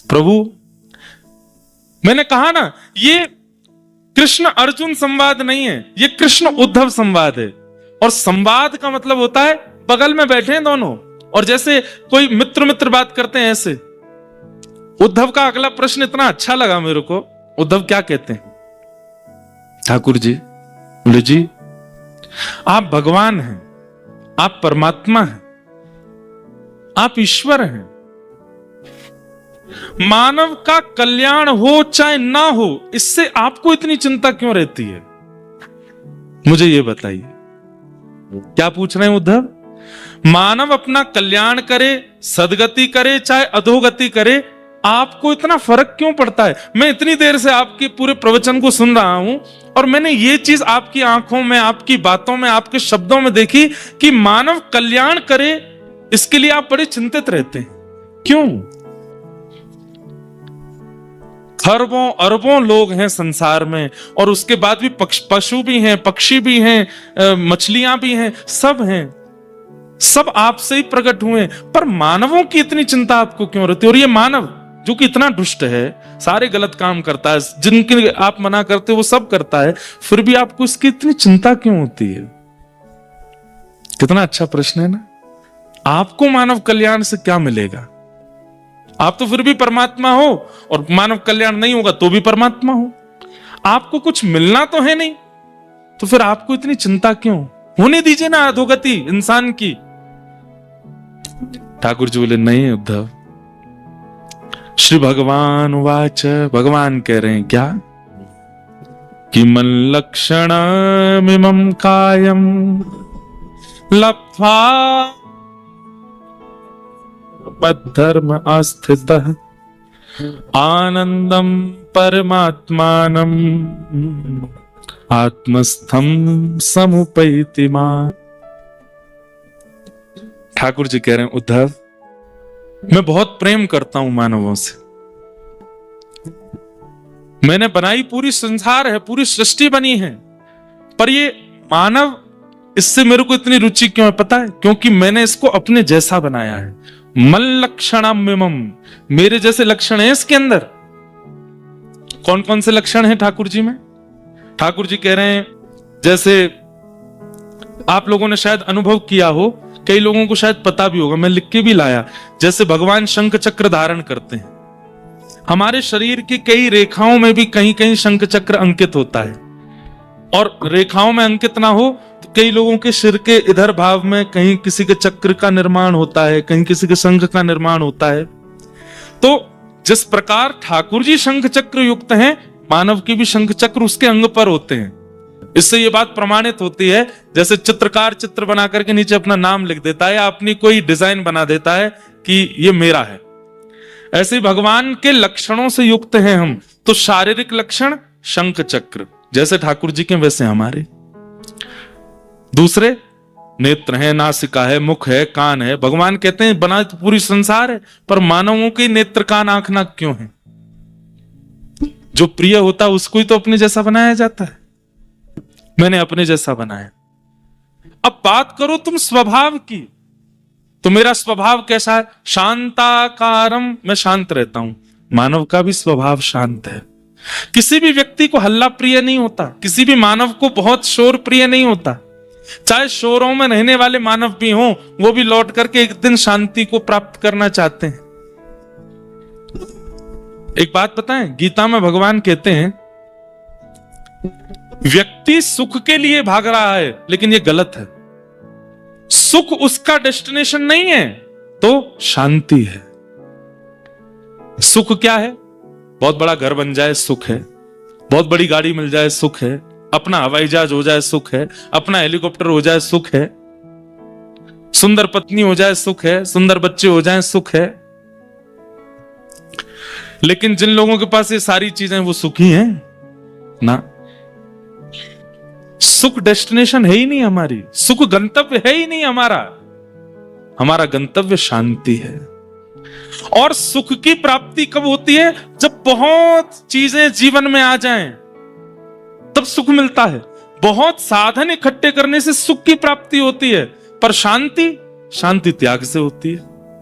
प्रभु, मैंने कहा ना, ये कृष्ण अर्जुन संवाद नहीं है, ये कृष्ण उद्धव संवाद है। और संवाद का मतलब होता है बगल में बैठे हैं दोनों, और जैसे कोई मित्र मित्र बात करते हैं ऐसे। उद्धव का अगला प्रश्न इतना अच्छा लगा मेरे को। उद्धव क्या कहते हैं? ठाकुर जी, बोले जी, आप भगवान हैं, आप परमात्मा हैं, आप ईश्वर हैं। मानव का कल्याण हो चाहे ना हो, इससे आपको इतनी चिंता क्यों रहती है? मुझे ये बताइए। क्या पूछ रहे हैं उद्धव? मानव अपना कल्याण करे, सदगति करे चाहे अधोगति करे, आपको इतना फर्क क्यों पड़ता है? मैं इतनी देर से आपके पूरे प्रवचन को सुन रहा हूं और मैंने ये चीज आपकी आंखों में, आपकी बातों में, आपके शब्दों में देखी कि मानव कल्याण करे, इसके लिए आप बड़े चिंतित रहते हैं। क्यों? खरबों अरबों लोग हैं संसार में, और उसके बाद भी पशु भी हैं, पक्षी भी हैं, मछलियां भी हैं, सब हैं, सब आपसे ही प्रकट हुए, पर मानवों की इतनी चिंता आपको क्यों रहती है? और ये मानव जो कि इतना दुष्ट है, सारे गलत काम करता है, जिनके आप मना करते हो वो सब करता है, फिर भी आपको इसकी इतनी चिंता क्यों होती है? कितना अच्छा प्रश्न है ना। आपको मानव कल्याण से क्या मिलेगा? आप तो फिर भी परमात्मा हो, और मानव कल्याण नहीं होगा तो भी परमात्मा हो। आपको कुछ मिलना तो है नहीं, तो फिर आपको इतनी चिंता क्यों? होने दीजिए ना अधोगति इंसान की। ठाकुर जी बोले, नहीं उद्धव। श्री भगवान वाच, भगवान कह रहे हैं क्या कि मन लक्षणमिमं कायम लब्ध्वा मद्धर्म आस्थितः आनंदम परमात्मानम आत्मस्थम समुपैति मां। ठाकुर जी कह रहे हैं, उद्धव, मैं बहुत प्रेम करता हूं मानवों से। मैंने बनाई पूरी संसार है, पूरी सृष्टि बनी है, पर ये मानव, इससे मेरे को इतनी रुचि क्यों है पता है? क्योंकि मैंने इसको अपने जैसा बनाया है। मल लक्षणमिमं, मेरे जैसे लक्षण है इसके अंदर। कौन कौन से लक्षण हैं ठाकुर जी में? ठाकुर जी कह रहे हैं, जैसे आप लोगों ने शायद अनुभव किया हो, कई लोगों को शायद पता भी होगा, मैं लिख के भी लाया। जैसे भगवान शंख चक्र धारण करते हैं, हमारे शरीर की कई रेखाओं में भी कहीं कहीं शंख चक्र अंकित होता है, और रेखाओं में अंकित ना हो तो कई लोगों के सिर के इधर भाव में कहीं किसी के चक्र का निर्माण होता है, कहीं किसी के शंख का निर्माण होता है। तो जिस प्रकार ठाकुर जी शंख चक्र युक्त हैं, मानव की भी शंख चक्र उसके अंग पर होते हैं। इससे ये बात प्रमाणित होती है, जैसे चित्रकार चित्र बना करके नीचे अपना नाम लिख देता है या अपनी कोई डिजाइन बना देता है कि ये मेरा है, ऐसे भगवान के लक्षणों से युक्त हैं हम। तो शारीरिक लक्षण शंख चक्र, जैसे ठाकुर जी के वैसे हमारे। दूसरे नेत्र है, नासिका है, मुख है, कान है। भगवान कहते हैं बना तो पूरी संसार है, पर मानवों के नेत्र कान आंख नाक क्यों है? जो प्रिय होता है उसको ही तो अपने जैसा बनाया जाता है। मैंने अपने जैसा बनाया। अब बात करो तुम स्वभाव की, तो मेरा स्वभाव कैसा है? शांताकारम, मैं शांत रहता हूं। मानव का भी स्वभाव शांत है। किसी भी व्यक्ति को हल्ला प्रिय नहीं होता, किसी भी मानव को बहुत शोर प्रिय नहीं होता। चाहे शोरों में रहने वाले मानव भी हों, वो भी लौट करके एक दिन शांति को प्राप्त करना चाहते हैं। एक बात बताएं, गीता में भगवान कहते हैं व्यक्ति सुख के लिए भाग रहा है, लेकिन ये गलत है। सुख उसका डेस्टिनेशन नहीं है, तो शांति है। सुख क्या है? बहुत बड़ा घर बन जाए सुख है, बहुत बड़ी गाड़ी मिल जाए सुख है, अपना हवाई जहाज हो जाए सुख है, अपना हेलीकॉप्टर हो जाए सुख है, सुंदर पत्नी हो जाए सुख है, सुंदर बच्चे हो जाए सुख है। लेकिन जिन लोगों के पास ये सारी चीजें, वो सुखी हैं ना? सुख डेस्टिनेशन है ही नहीं हमारी, सुख गंतव्य है ही नहीं हमारा। हमारा गंतव्य शांति है। और सुख की प्राप्ति कब होती है? जब बहुत चीजें जीवन में आ जाएं, तब सुख मिलता है। बहुत साधन इकट्ठे करने से सुख की प्राप्ति होती है, पर शांति, शांति त्याग से होती है।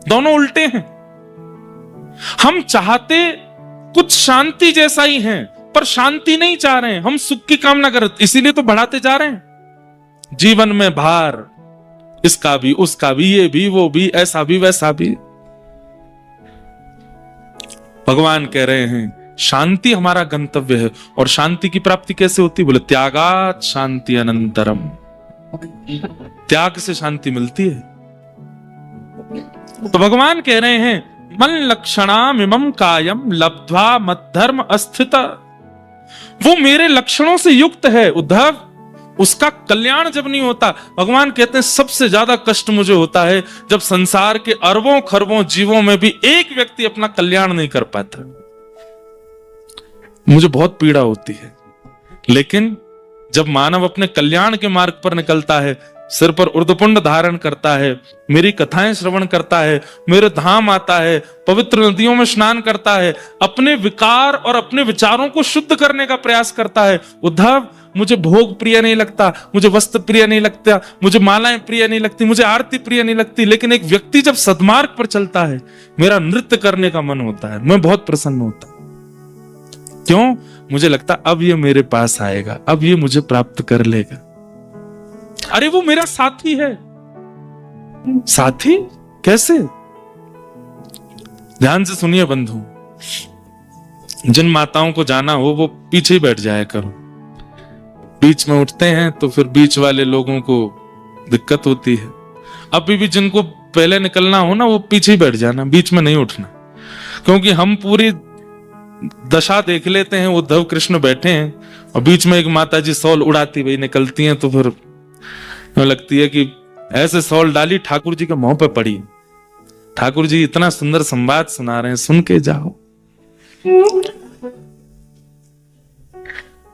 दोनों उल्टे हैं। हम चाहते कुछ शांति जैसा ही हैं, पर शांति नहीं चाह रहे हैं, हम सुख की कामना कर रहे, इसीलिए तो बढ़ाते जा रहे हैं जीवन में भार, इसका भी उसका भी, ये भी वो भी, ऐसा भी वैसा भी। भगवान कह रहे हैं शांति हमारा गंतव्य है। और शांति की प्राप्ति कैसे होती? बोले त्यागात शांति अनंतरम, त्याग से शांति मिलती है। तो भगवान कह रहे हैं मन लक्षणाम इमं कायम लब्ध्वा मद्धर्म अस्थित, वो मेरे लक्षणों से युक्त है उद्धव, उसका कल्याण जब नहीं होता। भगवान कहते हैं सबसे ज्यादा कष्ट मुझे होता है जब संसार के अरबों खरबों जीवों में भी एक व्यक्ति अपना कल्याण नहीं कर पाता, मुझे बहुत पीड़ा होती है। लेकिन जब मानव अपने कल्याण के मार्ग पर निकलता है, सिर पर उर्ध्वपुंड धारण करता है, मेरी कथाएं श्रवण करता है, मेरे धाम आता है, पवित्र नदियों में स्नान करता है, अपने विकार और अपने विचारों को शुद्ध करने का प्रयास करता है। उद्धव मुझे भोग प्रिय नहीं लगता, मुझे वस्त्र प्रिय नहीं लगता, मुझे मालाएं प्रिय नहीं लगती, मुझे आरती प्रिय नहीं लगती, लेकिन एक व्यक्ति जब सद्मार्ग पर चलता है, मेरा नृत्य करने का मन होता है, मैं बहुत प्रसन्न होता। क्यों? मुझे लगता अब ये मेरे पास आएगा, अब ये मुझे प्राप्त कर लेगा। अरे वो मेरा साथी है। साथी कैसे? ध्यान से सुनिए बंधु, जिन माताओं को जाना हो वो पीछे ही बैठ जाया करो। बीच में उठते हैं तो फिर बीच वाले लोगों को दिक्कत होती है। अभी भी जिनको पहले निकलना हो ना, वो पीछे ही बैठ जाना, बीच में नहीं उठना। क्योंकि हम पूरी दशा देख लेते हैं, उद्धव कृष्ण बैठे हैं और बीच में एक माता जी सौल उड़ाती हुई निकलती हैं, तो फिर लगती है कि ऐसे सौल डाली ठाकुर जी के मुंह पे पड़ी। ठाकुर जी इतना सुंदर संवाद सुना रहे हैं, सुन के जाओ।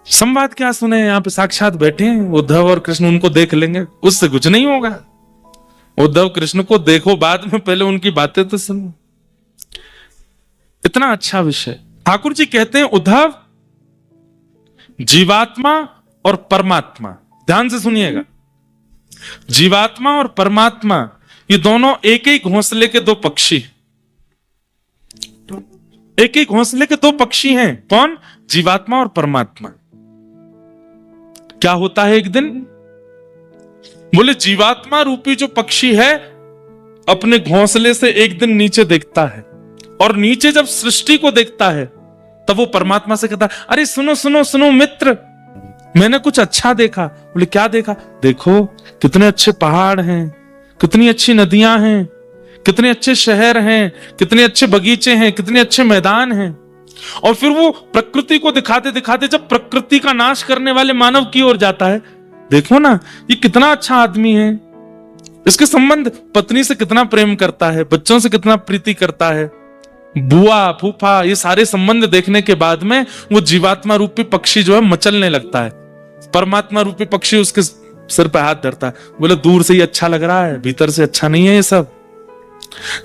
संवाद क्या सुने, यहाँ पे साक्षात बैठे हैं उद्धव और कृष्ण, उनको देख लेंगे, उससे कुछ नहीं होगा। उद्धव कृष्ण को देखो बाद में, पहले उनकी बातें तो सुनो। इतना अच्छा विषय। ठाकुर जी कहते हैं उद्धव, जीवात्मा और परमात्मा, ध्यान से सुनिएगा, जीवात्मा और परमात्मा ये दोनों एक ही घोंसले के दो पक्षी, एक ही घोंसले के दो पक्षी हैं। कौन? जीवात्मा और परमात्मा। क्या होता है एक दिन? बोले जीवात्मा रूपी जो पक्षी है अपने घोंसले से एक दिन नीचे देखता है, और नीचे जब सृष्टि को देखता है तब वो परमात्मा से कहता है, अरे सुनो सुनो सुनो मित्र, मैंने कुछ अच्छा देखा। बोले क्या देखा? देखो कितने अच्छे पहाड़ हैं, कितनी अच्छी नदियां हैं, कितने अच्छे शहर हैं, कितने अच्छे बगीचे हैं, कितने अच्छे मैदान हैं। और फिर वो प्रकृति को दिखाते दिखाते जब प्रकृति का नाश करने वाले मानव की ओर जाता है, देखो ना ये कितना अच्छा आदमी है, इसके संबंध पत्नी से कितना प्रेम करता है, बच्चों से कितना प्रीति करता है, बुआ फूफा, ये सारे संबंध देखने के बाद में वो जीवात्मा रूपी पक्षी जो है मचलने लगता है। परमात्मा रूपी पक्षी उसके सिर पे हाथ धरता है, बोले दूर से ही अच्छा लग रहा है, भीतर से अच्छा नहीं है ये सब।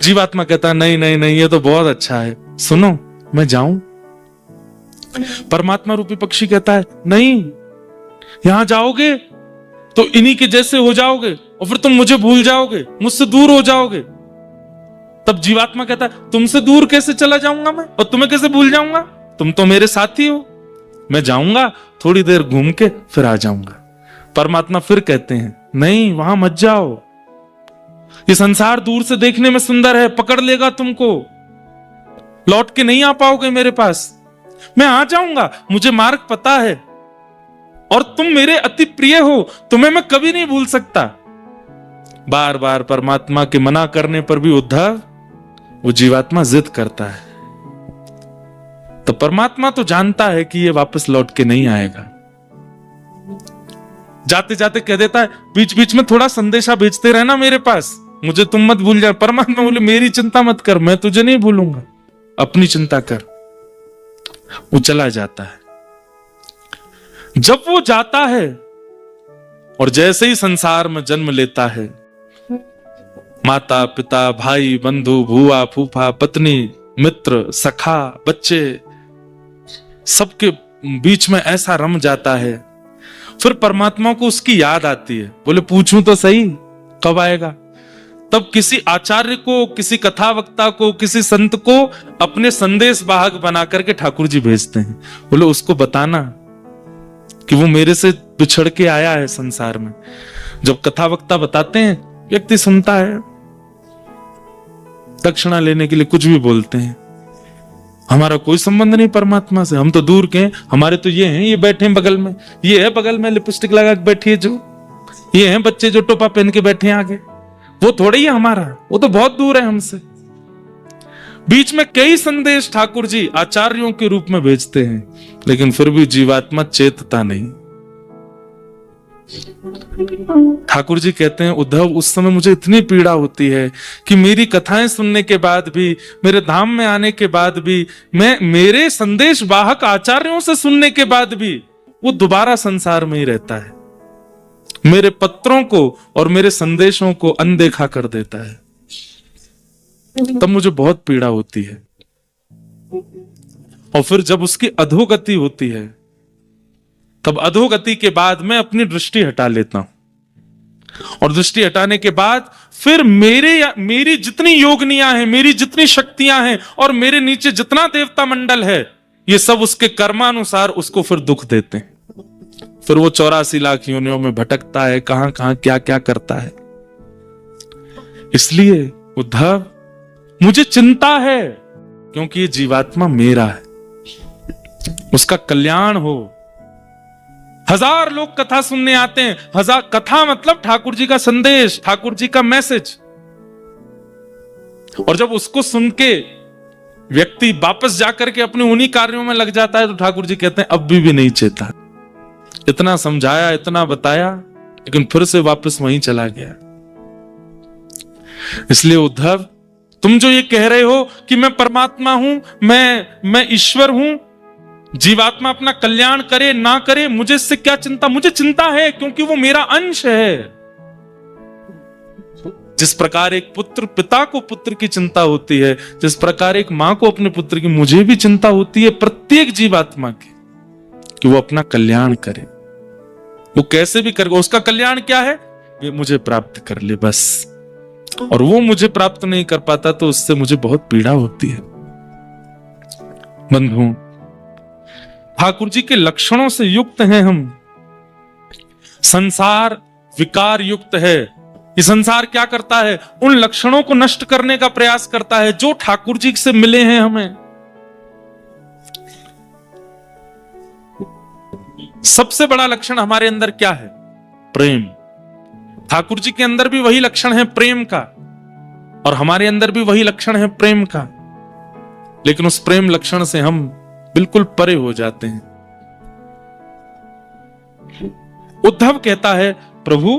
जीवात्मा कहता है नहीं नहीं नहीं, ये तो बहुत अच्छा है, सुनो मैं जाऊं। परमात्मा रूपी पक्षी कहता है नहीं, यहां जाओगे तो इन्हीं के जैसे हो जाओगे और फिर तुम मुझे भूल जाओगे, मुझसे दूर हो जाओगे। तब जीवात्मा कहता है तुमसे दूर कैसे चला जाऊंगा मैं, और तुम्हें कैसे भूल जाऊंगा, तुम तो मेरे साथी हो, मैं जाऊंगा थोड़ी देर घूम के फिर आ जाऊंगा। परमात्मा फिर कहते हैं नहीं वहां मत जाओ, ये संसार दूर से देखने में सुंदर है, पकड़ लेगा तुमको, लौट के नहीं आ पाओगे मेरे पास। मैं आ जाऊंगा, मुझे मार्ग पता है, और तुम मेरे अति प्रिय हो, तुम्हें मैं कभी नहीं भूल सकता। बार बार परमात्मा के मना करने पर भी उद्धव वो जीवात्मा जिद करता है। तो परमात्मा तो जानता है कि ये वापस लौट के नहीं आएगा, जाते जाते कह देता है बीच बीच में थोड़ा संदेशा भेजते रहना मेरे पास, मुझे तुम मत भूल जाओ। परमात्मा बोले मेरी चिंता मत कर, मैं तुझे नहीं भूलूंगा, अपनी चिंता कर। वो चला जाता है। जब वो जाता है और जैसे ही संसार में जन्म लेता है, माता पिता भाई बंधु बुआ फूफा पत्नी मित्र सखा बच्चे सबके बीच में ऐसा रम जाता है, फिर परमात्मा को उसकी याद आती है। बोले पूछूं तो सही कब आएगा? तब किसी आचार्य को, किसी कथावक्ता को, किसी संत को अपने संदेश वाहक बना करके ठाकुर जी भेजते हैं। बोले उसको बताना कि वो मेरे से बिछड़ के आया है संसार में। जब कथावक्ता बताते हैं, व्यक्ति सुनता है, दक्षिणा लेने के लिए कुछ भी बोलते हैं। हमारा कोई संबंध नहीं परमात्मा से, हम तो दूर के हैं। हमारे तो ये हैं, ये बैठे हैं बगल में, ये है बगल में लिपस्टिक लगा के बैठी है जो, ये हैं बच्चे जो टोपा पहन के बैठे हैं आगे, वो थोड़ा ही है हमारा, वो तो बहुत दूर है हमसे। बीच में कई संदेश ठाकुर जी आचार्यों के रूप में भेजते हैं, लेकिन फिर भी जीवात्मा चेतता नहीं। ठाकुर जी कहते हैं, उद्धव उस समय मुझे इतनी पीड़ा होती है कि मेरी कथाएं सुनने के बाद भी, मेरे धाम में आने के बाद भी, मैं मेरे संदेश वाहक आचार्यों से सुनने के बाद भी वो दोबारा संसार में ही रहता है, मेरे पत्रों को और मेरे संदेशों को अनदेखा कर देता है। तब मुझे बहुत पीड़ा होती है। और फिर जब उसकी अधोगति होती है, तब अधोगति के बाद मैं अपनी दृष्टि हटा लेता हूं, और दृष्टि हटाने के बाद फिर मेरी जितनी योगनियां हैं, मेरी जितनी शक्तियां हैं, और मेरे नीचे जितना देवता मंडल है, ये सब उसके कर्मानुसार उसको फिर दुख देते हैं। फिर वो 84 लाख योनियों में भटकता है, कहां कहां क्या क्या करता है। इसलिए उद्धव मुझे चिंता है, क्योंकि ये जीवात्मा मेरा है, उसका कल्याण हो। 1000 लोग कथा सुनने आते हैं, 1000 कथा मतलब ठाकुर जी का संदेश, ठाकुर जी का मैसेज, और जब उसको सुन के व्यक्ति वापस जाकर के अपने उन्हीं कार्यों में लग जाता है, तो ठाकुर जी कहते हैं अब भी नहीं चेता। इतना समझाया, इतना बताया, लेकिन फिर से वापस वहीं चला गया। इसलिए उद्धव, तुम जो ये कह रहे हो कि मैं परमात्मा हूं, मैं ईश्वर हूं, जीवात्मा अपना कल्याण करे ना करे, मुझे इससे क्या चिंता? मुझे चिंता है, क्योंकि वो मेरा अंश है। जिस प्रकार एक पुत्र पिता को पुत्र की चिंता होती है, जिस प्रकार एक मां को अपने पुत्र की, मुझे भी चिंता होती है प्रत्येक जीवात्मा की, कि वो अपना कल्याण करे। वो कैसे भी करेगा, उसका कल्याण क्या है? ये मुझे प्राप्त कर ले बस। और वो मुझे प्राप्त नहीं कर पाता तो उससे मुझे बहुत पीड़ा होती है। बंधुओं, ठाकुर जी के लक्षणों से युक्त हैं हम। संसार विकार युक्त है। ये संसार क्या करता है? उन लक्षणों को नष्ट करने का प्रयास करता है जो ठाकुर जी से मिले हैं हमें। सबसे बड़ा लक्षण हमारे अंदर क्या है? प्रेम। ठाकुर जी के अंदर भी वही लक्षण है प्रेम का, और हमारे अंदर भी वही लक्षण है प्रेम का, लेकिन उस प्रेम लक्षण से हम बिल्कुल परे हो जाते हैं। उद्धव कहता है, प्रभु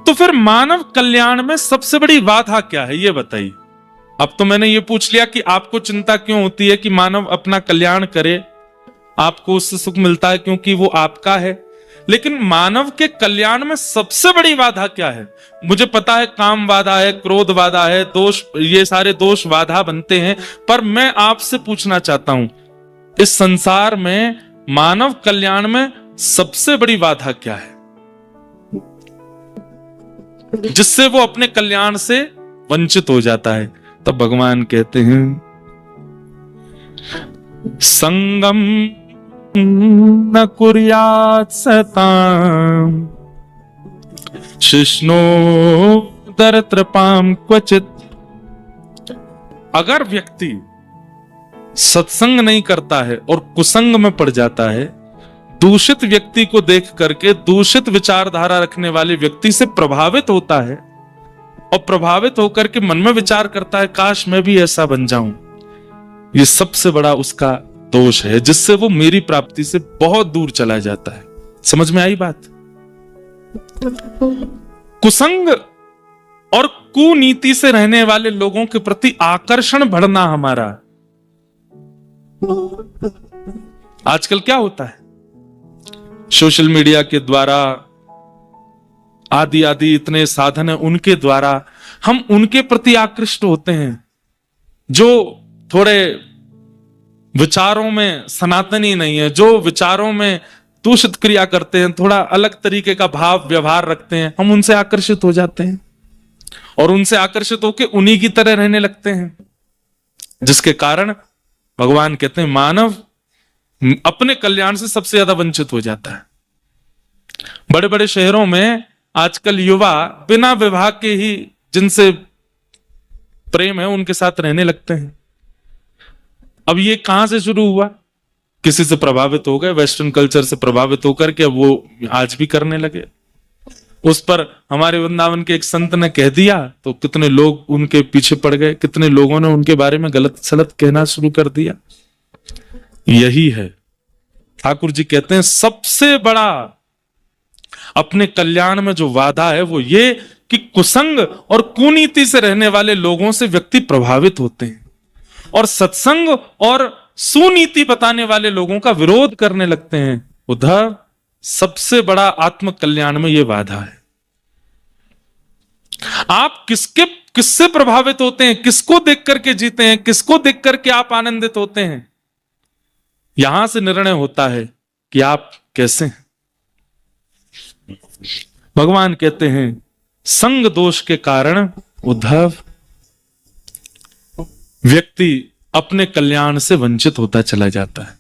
तो फिर मानव कल्याण में सबसे बड़ी बाधा क्या है, ये बताइए। अब तो मैंने ये पूछ लिया कि आपको चिंता क्यों होती है कि मानव अपना कल्याण करे, आपको उससे सुख मिलता है क्योंकि वो आपका है, लेकिन मानव के कल्याण में सबसे बड़ी बाधा क्या है? मुझे पता है काम बाधा है, क्रोध बाधा है, दोष, ये सारे दोष बाधा बनते हैं, पर मैं आपसे पूछना चाहता हूं, इस संसार में मानव कल्याण में सबसे बड़ी बाधा क्या है, जिससे वो अपने कल्याण से वंचित हो जाता है? तब भगवान कहते हैं, संगम न कुर्यात् सतां शिष्णोदरत्रपां क्वचित्। अगर व्यक्ति सत्संग नहीं करता है और कुसंग में पड़ जाता है, दूषित व्यक्ति को देख करके, दूषित विचारधारा रखने वाले व्यक्ति से प्रभावित होता है, और प्रभावित होकर के मन में विचार करता है काश मैं भी ऐसा बन जाऊं, ये सबसे बड़ा उसका दोष है, जिससे वो मेरी प्राप्ति से बहुत दूर चला जाता है। समझ में आई बात? कुसंग और कुनीति से रहने वाले लोगों के प्रति आकर्षण बढ़ना हमारा। आजकल क्या होता है, सोशल मीडिया के द्वारा आदि आदि इतने साधन है, उनके द्वारा हम उनके प्रति आकृष्ट होते हैं जो थोड़े विचारों में सनातनी नहीं है, जो विचारों में दूषित क्रिया करते हैं, थोड़ा अलग तरीके का भाव व्यवहार रखते हैं, हम उनसे आकर्षित हो जाते हैं और उनसे आकर्षित होकर उन्हीं की तरह रहने लगते हैं, जिसके कारण भगवान कहते हैं मानव अपने कल्याण से सबसे ज्यादा वंचित हो जाता है। बड़े बड़े शहरों में आजकल युवा बिना विवाह के ही जिनसे प्रेम है उनके साथ रहने लगते हैं। अब ये कहां से शुरू हुआ? किसी से प्रभावित हो गए, वेस्टर्न कल्चर से प्रभावित होकर के अब वो आज भी करने लगे। उस पर हमारे वृंदावन के एक संत ने कह दिया तो कितने लोग उनके पीछे पड़ गए, कितने लोगों ने उनके बारे में गलत सलत कहना शुरू कर दिया। यही है, ठाकुर जी कहते हैं सबसे बड़ा अपने कल्याण में जो वादा है वो ये कि कुसंग और कुनीति से रहने वाले लोगों से व्यक्ति प्रभावित होते हैं और सत्संग और सुनीति बताने वाले लोगों का विरोध करने लगते हैं। उधर सबसे बड़ा आत्म कल्याण में यह वादा है। आप किससे प्रभावित होते हैं, किसको देख करके जीते हैं, किसको देख करके आप आनंदित होते हैं, यहां से निर्णय होता है कि आप कैसे हैं। भगवान कहते हैं संग दोष के कारण उद्धव व्यक्ति अपने कल्याण से वंचित होता चला जाता है।